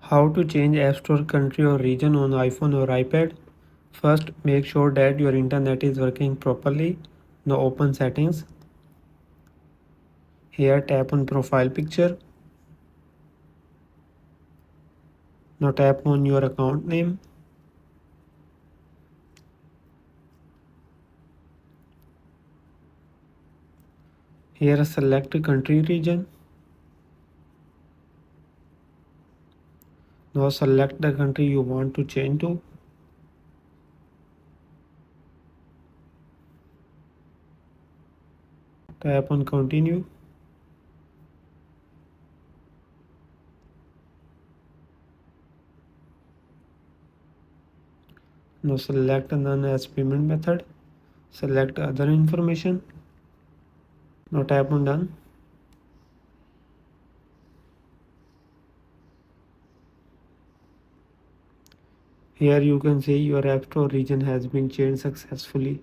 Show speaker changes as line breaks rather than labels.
How to change App Store country or region on iPhone or iPad? First, make sure that your internet is working properly. Now open settings. Here tap on profile picture. Now tap on your account name. Here select country region. Now select the country you want to change to. Tap on continue. Now select none as payment method. Select other information. Now tap on done. Here you can see your App Store region has been changed successfully.